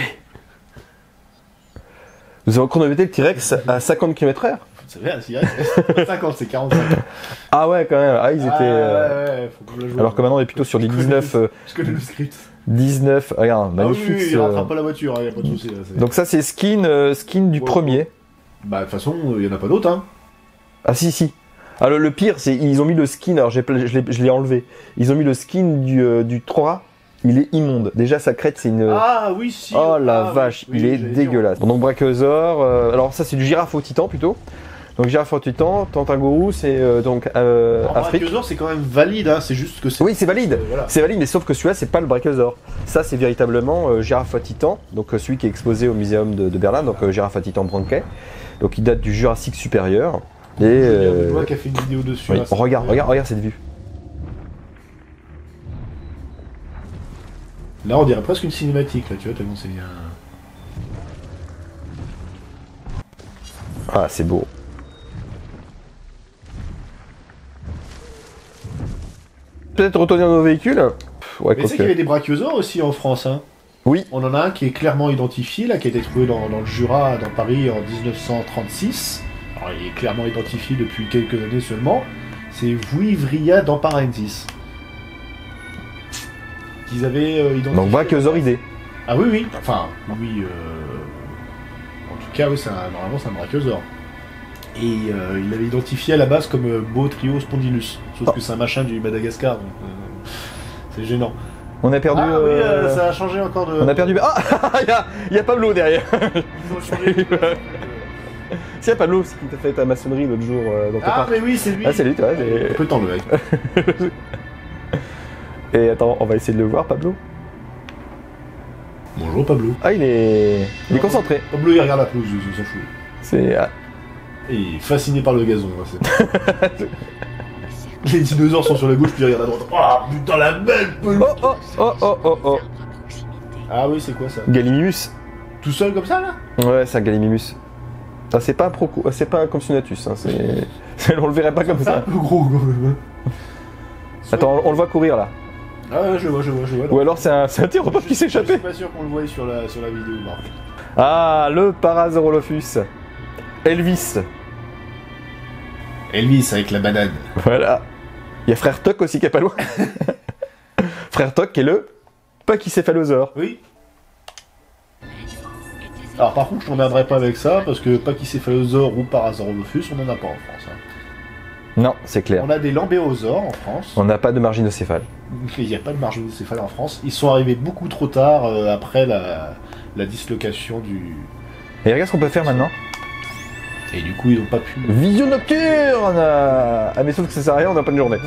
Nous avons chronométré le T-Rex à 50 km/h. C'est vrai, c'est 50, c'est 45. Ah ouais, quand même. Ah, ils étaient... ouais, faut qu'on la joue. Alors que maintenant, on est plutôt sur des 19... Je connais le script. 19... Regarde, magnifique. Ah oui, il rattrape pas la voiture, hein, y a pas de souci. Donc ça, c'est skin du premier. Bah, de toute façon, il y en a pas d'autres, hein. Ah si. Alors le pire, c'est ils ont mis le skin, alors je l'ai enlevé. Ils ont mis le skin du 3, il est immonde. Déjà sa crête, c'est une... Ah oui, si. Oh la ah, vache, oui, il est dégueulasse. Bon, donc brachiosaure, alors ça c'est du girafe au titan plutôt. Donc girafe au titan, tantagourou c'est donc Afrique. Brachiosaure c'est quand même valide, hein. C'est juste que c'est... Oui c'est valide, voilà. C'est valide, mais sauf que celui-là c'est pas le brachiosaure. Ça c'est véritablement girafe à titan, donc celui qui est exposé au muséum de Berlin, donc girafe à titan Branquet. Donc il date du Jurassique supérieur. Et Benoît qui a fait une vidéo dessus. oui, là, regarde cette vue. Là on dirait presque une cinématique, là, tu vois, tellement c'est bien. Ah c'est beau. Peut-être retourner dans nos véhicules. Ouais, mais tu sais qu'il y avait des brachiosaures aussi en France, hein. Oui. On en a un qui est clairement identifié, là, qui a été trouvé dans le Jura, dans Paris, en 1936. Alors, il est clairement identifié depuis quelques années seulement. C'est Vuivria damparensis. Qu'ils avaient identifié... Donc brachiosauridae. Ah oui, oui. Enfin, oui. En tout cas, oui, normalement, c'est un brachiosaure. Et il l'avait identifié à la base comme Botryo spondylus. Sauf que c'est un machin du Madagascar, donc c'est gênant. On a perdu. Ah oui, ça a changé encore de. On a perdu. Ah il y a Pablo derrière. Ils ont changé. C'est Pablo qui t'a fait ta maçonnerie l'autre jour dans ton Ah, parc. mais oui, c'est lui. Ah, c'est lui, toi. c'est- Peu de temps, le mec. Et attends, on va essayer de le voir, Pablo. Bonjour, Pablo. Ah, il est concentré. Pablo, il regarde la pelouse, il s'en fout. C'est. Ah. Et il est fasciné par le gazon. Là, les dinosaures sont sur la gauche, puis il regarde à droite. Oh putain, la belle pelouse. Oh. Ah oui, c'est quoi ça? Gallimimus. Tout seul comme ça, là? Ouais, c'est un Gallimimus. Ah, c'est pas un c'est pas un Compsognathus, hein, on le verrait pas comme C'est un ça. peu gros, quand même. Attends, on le voit courir là. Ah ouais, je vois. Ou alors c'est un théropode qui s'est Je suis échappé. pas sûr qu'on le voie sur la vidéo, Marc. Ah, le Parasaurolophus. Elvis. Elvis avec la banane. Voilà. Il y a Frère Toc aussi qui est pas loin. Frère Toc qui est le Pachycéphalosaure. Oui. Alors par contre, je t'emmerderai pas avec ça, parce que Pachycéphalosaure ou Parasaurolophus, on en a pas en France. Hein. Non, c'est clair. On a des lambéosaures en France. On n'a pas de marginocéphale. Il n'y a pas de marginocéphale en France. Ils sont arrivés beaucoup trop tard après la dislocation du... Et regarde ce qu'on peut faire maintenant. Et du coup, ils n'ont pas pu... Vision nocturne. Ah, mais sauf que ça sert à rien, on n'a pas de journée.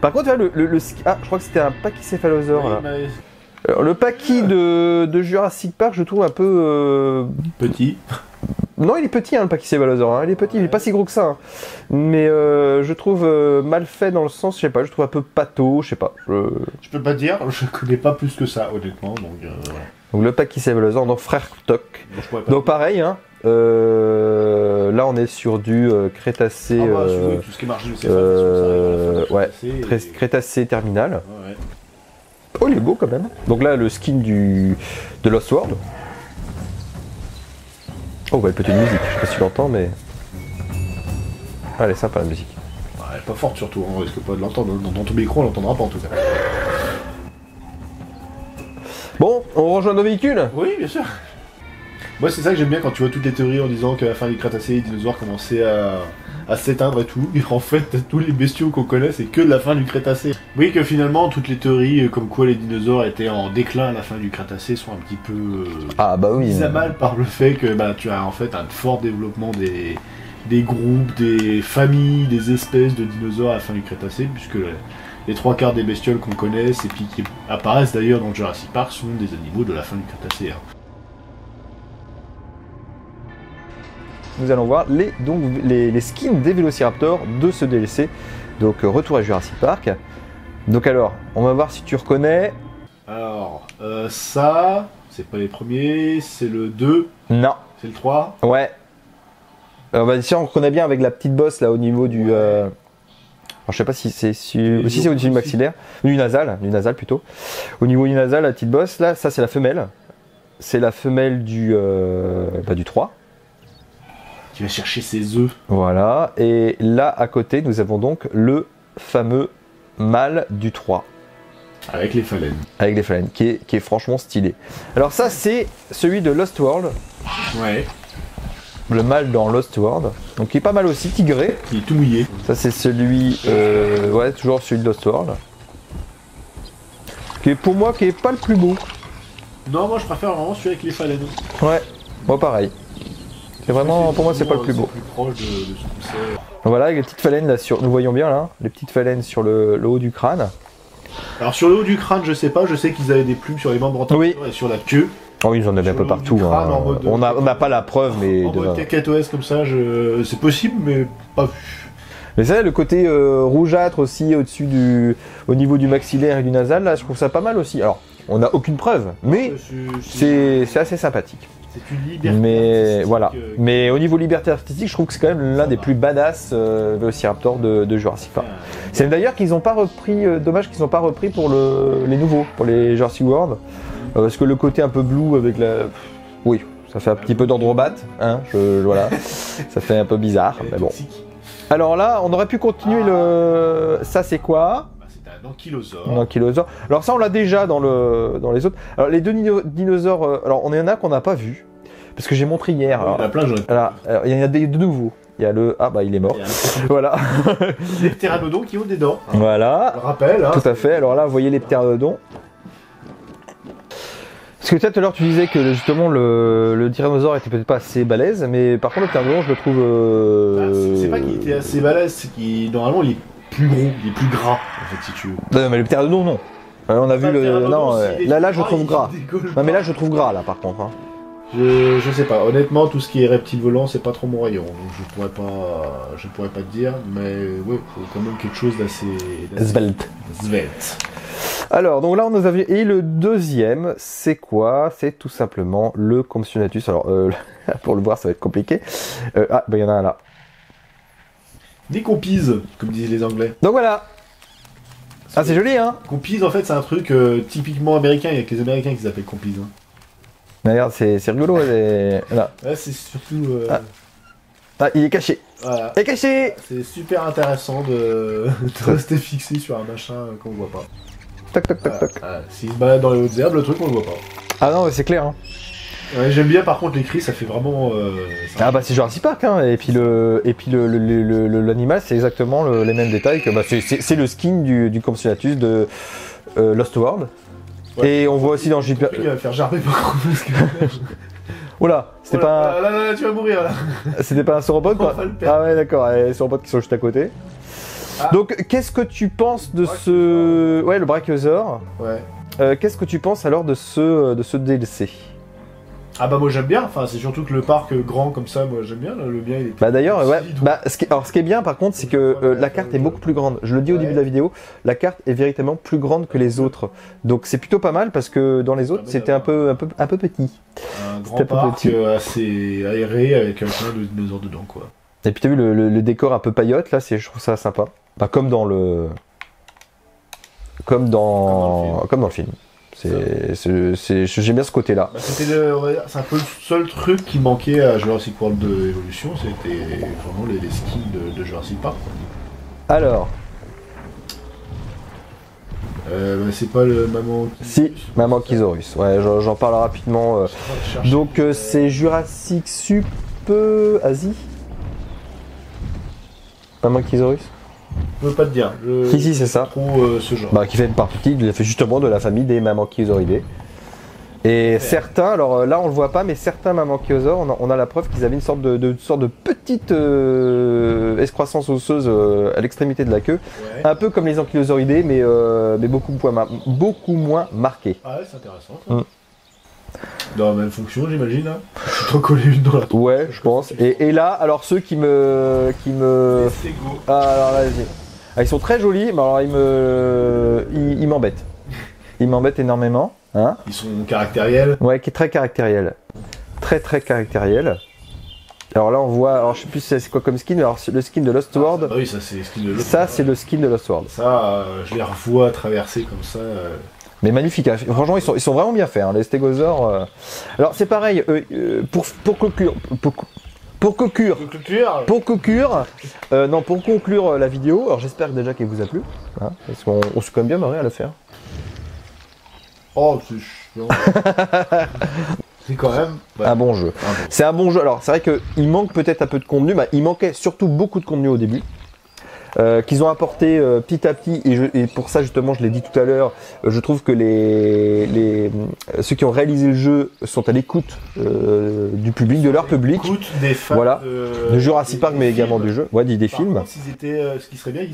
Par contre, tu vois, ah, je crois que c'était un Pachycéphalosaure. Oui, Là. mais... Alors, le Pachy de Jurassic Park, je trouve un peu... Petit. Non, il est petit, hein, le Pachycéphalosaure. Hein. Il est petit, il est pas si gros que ça. Hein. Mais je trouve mal fait dans le sens, je sais pas, je trouve un peu pâteau, je sais pas. Je peux pas dire, je connais pas plus que ça, honnêtement. Donc, voilà. Donc le Pachycéphalosaure, donc Frère Toc. Donc, je pourrais pas... Donc pareil, hein. Là on est sur du Crétacé. Ah bah, tout ce qui est marginocéphale, ouais, Crétacé, Crétacé terminal. Ouais. Oh, il est beau quand même. Donc là, le skin de Lost World. Oh, bah, petite musique, je sais pas si tu l'entends, mais. Ah, elle est sympa la musique. Ouais, elle est pas forte surtout, on risque pas de l'entendre. Dans ton micro, on l'entendra pas en tout cas. Bon, on rejoint nos véhicules. Oui, bien sûr. Moi, c'est ça que j'aime bien quand tu vois toutes les théories en disant qu'à la fin du Crétacé, les dinosaures commençaient à s'éteindre et tout. Et en fait, tous les bestiaux qu'on connaît, c'est que de la fin du Crétacé. Oui, que finalement, toutes les théories comme quoi les dinosaures étaient en déclin à la fin du Crétacé sont un petit peu Ah, bah oui. mises à mal par le fait que bah, tu as en fait un fort développement des groupes, des familles, des espèces de dinosaures à la fin du Crétacé, puisque les trois quarts des bestioles qu'on connaisse et puis qui apparaissent d'ailleurs dans Jurassic Park sont des animaux de la fin du Crétacé. Hein. Nous allons voir les skins des Vélociraptors de ce DLC. Donc, retour à Jurassic Park. Donc, alors, on va voir si tu reconnais. Alors, ça, c'est pas les premiers, c'est le 2, Non. c'est le 3. Ouais. Alors, bah, si on reconnaît bien avec la petite bosse là au niveau du. Alors, je sais pas si c'est aussi c'est au-dessus du maxillaire, du nasal plutôt. Au niveau du nasal, la petite bosse là, ça c'est la femelle. C'est la femelle du 3. Qui va chercher ses œufs. Voilà. Et là à côté, nous avons donc le fameux mâle du 3. Avec les phalènes. Avec les phalènes, qui est franchement stylé. Alors ça c'est celui de Lost World. Ouais. Le mâle dans Lost World. Donc qui est pas mal aussi, tigré. Il est tout mouillé. Ça c'est celui, ouais, toujours celui de Lost World. Qui est pour moi qui est pas le plus beau. Non, moi je préfère vraiment celui avec les phalènes. Ouais, moi pareil. C'est vraiment, pour moi c'est pas le plus beau. C'est plus proche de ce qu'on sait. Donc voilà, avec les petites phalènes là sur, nous voyons bien là, les petites phalènes sur le haut du crâne. Alors sur le haut du crâne, je sais pas, je sais qu'ils avaient des plumes sur les membres antérieurs Oui. et sur la queue. Oh oui, ils en avaient un peu Sur le haut partout. du crâne, Hein. en mode- On n'a pas la preuve, mais. En mode cacatoès comme ça, c'est possible, mais pas vu. Mais c'est vrai, le côté rougeâtre aussi au niveau du maxillaire et du nasal, là, je trouve ça pas mal aussi. Alors, on n'a aucune preuve, mais c'est assez sympathique. C'est une liberté. Mais artistique, voilà. Mais au niveau liberté artistique, je trouve que c'est quand même l'un des plus badass Vélociraptors de Jurassic Park. C'est d'ailleurs qu'ils n'ont pas repris, dommage qu'ils n'ont pas repris pour les nouveaux, pour les Jurassic World, parce que le côté un peu blue avec la, oui, ça fait un petit peu d'androbate, hein, voilà, ça fait un peu bizarre, mais bon. Alors là, on aurait pu continuer ça c'est quoi? C'est un ankylosaure. Un ankylosaure. Alors ça, on l'a déjà dans les autres. Alors les deux dinosaures, alors on en a qu'on n'a pas vu. parce que j'ai montré hier. Il y en a plein, j'en ai Alors, il y en a de nouveaux. Il y a le... Ah bah il est mort. Voilà. Les ptéranodons qui ont des dents. Voilà. Je le rappelle. Hein, tout à fait. Alors là, vous voyez les ptéranodons. Parce que tout à l'heure tu disais que justement le tyrannosaure était peut-être pas assez balèze, mais par contre le ptéranodon je le trouve... C'est pas qu'il était assez balèze, c'est qu'il normalement il est plus gros, il est plus gras en fait si tu veux. Non mais le ptéranodon non. On a vu le... Non, là je trouve gras. Dégueule Non mais là je trouve gras là par contre. Hein. Je sais pas, honnêtement tout ce qui est reptile volant c'est pas trop mon rayon, donc je pourrais pas te dire, mais ouais, faut quand même quelque chose d'assez... Svelte. Svelte. Alors, donc là, on nous avait... Et le deuxième, c'est quoi? C'est tout simplement le Compsognathus. Alors, pour le voir, ça va être compliqué. Ah, bah il y en a un là. Des compises, comme disent les Anglais. Donc voilà. Ah, c'est joli, hein? Compises, en fait, c'est un truc typiquement américain, il y a que les Américains qui s'appellent compises. Hein. Mais regarde, c'est rigolo. Là. Ouais, c'est surtout... Ah, il est caché. Voilà. Il est caché. C'est super intéressant de rester fixé sur un machin qu'on voit pas. Toc, toc, toc, toc. S'il se balade dans les hautes herbes, le truc on le voit pas. Ah non, c'est clair, hein. Ouais, j'aime bien par contre les cris, ça fait vraiment... Ah bah c'est Jurassic Park, hein. Et puis l'animal, c'est exactement les mêmes détails que... Bah, c'est le skin du Compsognathus de Lost World. Ouais, et on voit aussi dans JP... Il va faire gerber par parce que... Oula, c'était pas... Là, tu vas mourir là. C'était pas un sauropode quoi. Ah ouais d'accord, les sauropodes qui sont juste à côté. Ah. Donc qu'est-ce que tu penses de ce... Ouais, le Brachiosaure. Ouais. Qu'est-ce que tu penses alors de ce DLC? Ah bah moi j'aime bien, enfin c'est surtout que le parc grand comme ça, moi j'aime bien, le mien il est... Bah d'ailleurs, ouais, bah, ce qui est bien par contre c'est que la carte est beaucoup plus grande. Je le dis au début de la vidéo, la carte est véritablement plus grande que les autres. Donc c'est plutôt pas mal parce que dans les autres c'était un peu petit. Un grand parc assez aéré avec plein de dinosaures dedans quoi. Et puis t'as vu le décor un peu paillote là, je trouve ça sympa. Bah comme dans le film. J'aime bien ce côté-là. Bah, c'est un peu le seul truc qui manquait à Jurassic World de Evolution, c'était vraiment les skins de Jurassic Park. Quoi. Alors. C'est pas le Maman... Si, Mamanchisaurus. Ouais, j'en parle rapidement. Donc c'est Jurassic Sup Asie. Mamanchisaurus. Je peux pas te dire. Si, c'est ça. Trop ce genre. Bah, qui fait partie, il fait justement de la famille des Mamanchisauridae. Et certains, alors là on le voit pas, mais certains Mamanchisaures, on a la preuve qu'ils avaient une sorte de petite excroissance osseuse à l'extrémité de la queue, ouais. Un peu comme les Ankylosauridae, mais beaucoup moins marqué. Ah ouais, c'est intéressant. Ça. Dans la même fonction, j'imagine. Hein. Tu t'en collais une dans la tête. Ouais, je pense. Et là, alors ceux qui me... Les stégosaures. Ah, alors là, vas-y. Ah, ils sont très jolis, mais alors ils m'embêtent. Ils m'embêtent énormément. Hein, ils sont caractériels. Ouais, qui est très caractériel. Très caractériel. Alors là, on voit... Alors je sais plus c'est quoi comme skin. Alors le skin de Lost World... Ah oui, ça c'est le skin de Lost World. Ça, c'est le skin de Lost World. Ça, je les revois traverser comme ça... Mais magnifique, hein. Franchement ils sont vraiment bien faits, hein, les stégosaures. Alors c'est pareil, pour conclure la vidéo, alors j'espère déjà qu'elle vous a plu, hein, parce qu'on s'est quand même bien marré à le faire. Oh c'est chiant. C'est quand même un bon jeu. C'est un bon jeu, alors c'est vrai qu'il manque peut-être un peu de contenu, mais il manquait surtout beaucoup de contenu au début. Qu'ils ont apporté petit à petit, et pour ça justement je l'ai dit tout à l'heure, je trouve que ceux qui ont réalisé le jeu sont à l'écoute du public, de leur public, des fans voilà, de Jurassic Park mais également du jeu, ouais, des films. Contre, s'ils étaient, ce qui serait bien,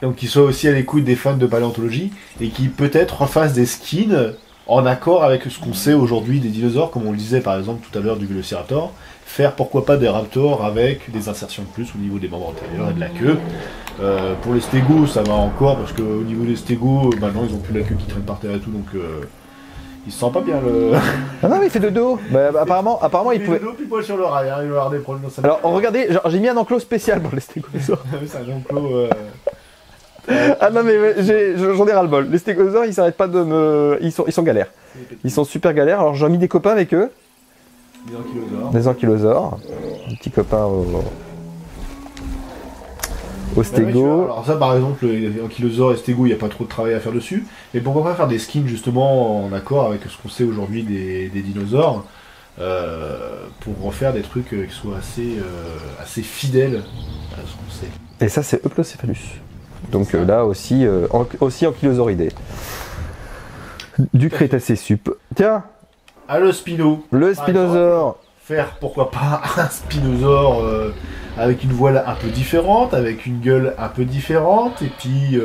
donc qu'ils soient aussi à l'écoute des fans de paléontologie et qui peut-être refassent des skins en accord avec ce qu'on sait aujourd'hui des dinosaures, comme on le disait par exemple tout à l'heure du Velociraptor, faire pourquoi pas des raptors avec des insertions de plus au niveau des membres antérieurs et de la queue. Pour les stégos ça va encore parce qu'au niveau des stégos maintenant ils ont plus la queue qui traîne par terre et tout, donc ils se sentent pas bien le... Ah non mais il fait de dos, bah, apparemment il pouvait... Il fait de dos puis poil sur le rail, hein, il va avoir des problèmes dans sa... Alors regardez, j'ai mis un enclos spécial pour les stégosaures. C'est un enclos... Ah non mais j'en ai ras le bol, les stégosaures ils s'arrêtent pas de me... Ils sont galères. Ils sont super galères, alors j'ai mis des copains avec eux. Des ankylosaures. Des petits copains au stégo. Alors ça par exemple, les ankylosaures et stégo, il n'y a pas trop de travail à faire dessus. Mais pourquoi pas faire des skins justement en accord avec ce qu'on sait aujourd'hui des dinosaures. pour refaire des trucs qui soient assez fidèles à ce qu'on sait. Et ça, c'est Euplocéphalus. Donc là aussi, aussi ankylosauridé. Du Crétacé sup. Tiens, Le Spino. le Par spinosaure. Faire pourquoi pas un spinosaure avec une voile un peu différente, avec une gueule un peu différente, et puis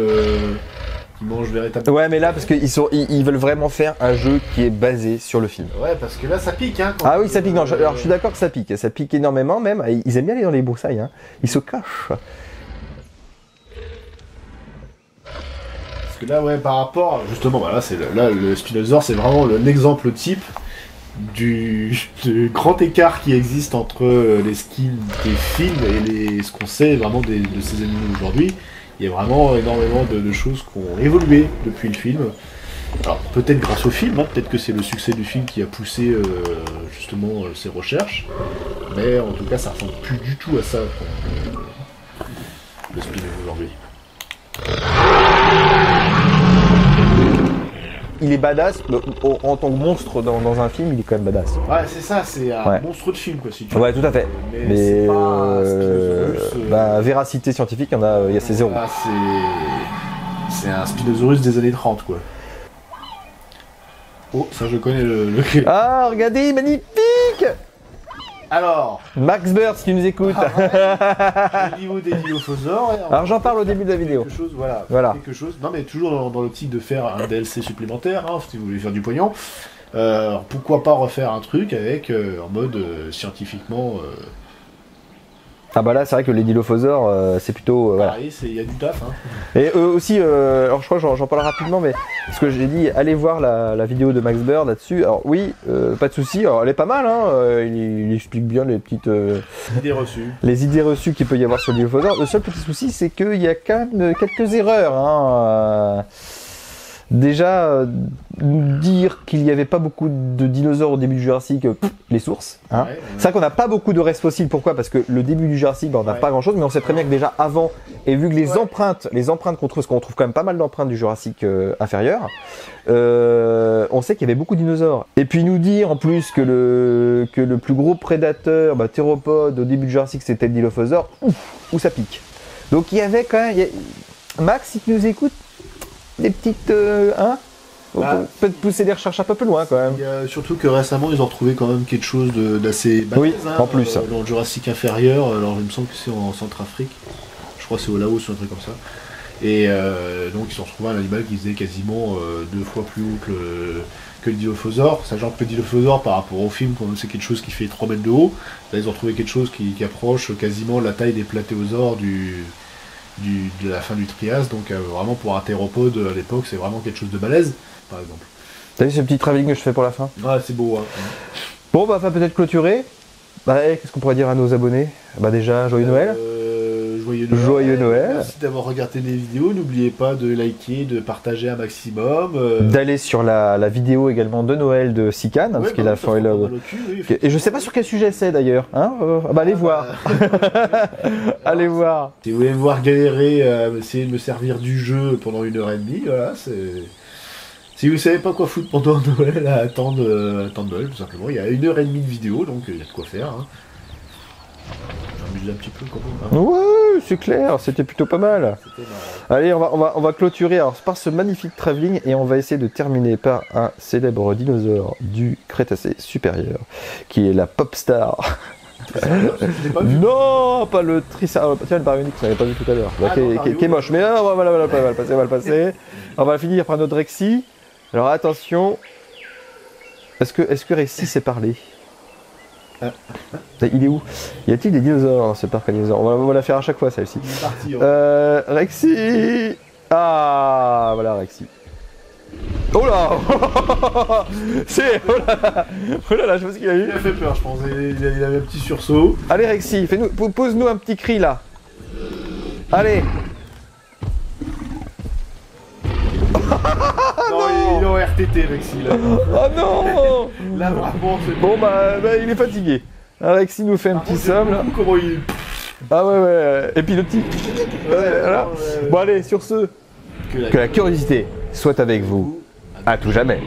qui mange véritablement. Ouais, mais là, parce qu'ils veulent vraiment faire un jeu qui est basé sur le film. Ouais, parce que là ça pique, hein. Ah oui, ça pique. Non, alors je suis d'accord que ça pique énormément même. Ils aiment bien aller dans les broussailles, hein. Ils se cachent. Parce que là, ouais, par rapport, justement, bah là, le spinosaure, c'est vraiment l'exemple type du grand écart qui existe entre les skins des films et ce qu'on sait vraiment de ces animaux aujourd'hui. Il y a vraiment énormément de choses qui ont évolué depuis le film. Alors peut-être grâce au film, hein, peut-être que c'est le succès du film qui a poussé justement ces recherches, mais en tout cas ça ressemble plus du tout à ça, le spin aujourd'hui. Il est badass, en tant que monstre dans un film, il est quand même badass. Ouais, c'est ça, c'est un Ouais. monstre de film, quoi, si tu veux. Ouais, tout à fait. Mais c'est pas un Spinosaurus, véracité scientifique, il y a c'est zéro. Voilà, c'est un Spinosaurus des années 30, quoi. Oh, ça je connais le Ah, regardez, magnifique! Alors, Max Bird, si tu nous écoutes. au niveau des Dilophosaures... Alors j'en parle au début de la vidéo. Quelque chose, Voilà. Quelque chose. Non, mais toujours dans l'optique de faire un DLC supplémentaire, hein, si vous voulez faire du pognon. Pourquoi pas refaire un truc avec, en mode scientifiquement... Ah bah là, c'est vrai que les Dilophosaures, c'est plutôt... voilà. pareil, il y a du taf, hein. Et eux aussi, alors je crois que j'en parle rapidement, mais ce que j'ai dit, allez voir la vidéo de Max Bird là-dessus. Alors oui, pas de souci. Alors elle est pas mal, hein. Il explique bien les petites Idée reçue. les idées reçues qu'il peut y avoir sur le Dilophosaure. Le seul petit souci, c'est qu'il y a quand même quelques erreurs. Hein. Déjà, dire qu'il n'y avait pas beaucoup de dinosaures au début du Jurassique, les sources. Hein. Ouais. C'est vrai qu'on n'a pas beaucoup de restes fossiles. Pourquoi? Parce que le début du Jurassique, on n'a pas grand chose, mais on sait très bien que déjà avant, et vu que les empreintes qu'on trouve, parce qu'on trouve quand même pas mal d'empreintes du Jurassique inférieur, on sait qu'il y avait beaucoup de dinosaures. Et puis nous dire en plus que le plus gros prédateur, théropode au début du Jurassique, c'était le Dilophosaure, où ça pique. Donc il y avait quand même... Max, si tu nous écoutes, des petites... peut-être pousser les recherches un peu plus loin quand même. Il y a surtout que récemment, ils ont trouvé quand même quelque chose d'assez balèze, Oui, hein, en plus. dans le Jurassique inférieur. Alors, il me semble que c'est en Centrafrique. Je crois que c'est au Laos ou un truc comme ça. Et donc, ils ont retrouvé un animal qui faisait quasiment 2 fois plus haut que le Dilophosaure. Sachant que le Dilophosaure, par rapport au film, c'est quelque chose qui fait 3 mètres de haut. Là, ils ont trouvé quelque chose qui approche quasiment la taille des platéosaures de la fin du Trias. Donc, vraiment, pour un théropode à l'époque, c'est vraiment quelque chose de balèze, par exemple. T'as vu ce petit travelling que je fais pour la fin? Ouais, c'est beau, hein. Bon, bah, va peut-être clôturer. Qu'est-ce qu'on pourrait dire à nos abonnés? Déjà, joyeux Noël. Joyeux Noël. Joyeux Noël. Merci d'avoir regardé les vidéos. N'oubliez pas de liker, de partager un maximum. D'aller sur la vidéo également de Noël de Sican, parce qu'il a fait et je sais pas sur quel sujet c'est d'ailleurs. Hein allez voir. Allez voir. Si vous voulez me voir galérer, essayer de me servir du jeu pendant 1h30, voilà, c'est... Si vous savez pas quoi foutre pendant Noël, attendre Noël, tout simplement. Il y a 1h30 de vidéo, donc il y a de quoi faire. Hein. J'amuse un petit peu quand même. Hein. Ouais, c'est clair, c'était plutôt pas mal. C'était marrant. Allez, on va clôturer alors, par ce magnifique travelling et on va essayer de terminer par un célèbre dinosaure du Crétacé supérieur, qui est la pop star. Je l'ai pas vu. Non, pas le Triceratops. Tiens, le Baryonyx, on l'avait pas vu tout à l'heure. Qui est moche, mais on va le passer. On va finir par notre Rexy. Alors attention, est-ce que Rexy sait parler? Il est où? Y a-t-il des dinosaures dans ce parc à dinosaures? On va la faire à chaque fois celle-ci. Rexy. Ah, voilà Rexy. Oh là. C'est... Oh là, je sais pas ce qu'il a eu. Il a fait peur, je pense. Il avait un petit sursaut. Allez Rexy, pose-nous un petit cri là. Allez. Non, il est en RTT, Rexy, là. Oh non. Là, vraiment, c'est... Bon il est fatigué. Rexy nous fait un petit somme là. Comment il... Ah ouais, et puis le petit. Voilà. Bon allez, sur ce, que la curiosité soit avec vous à tout jamais.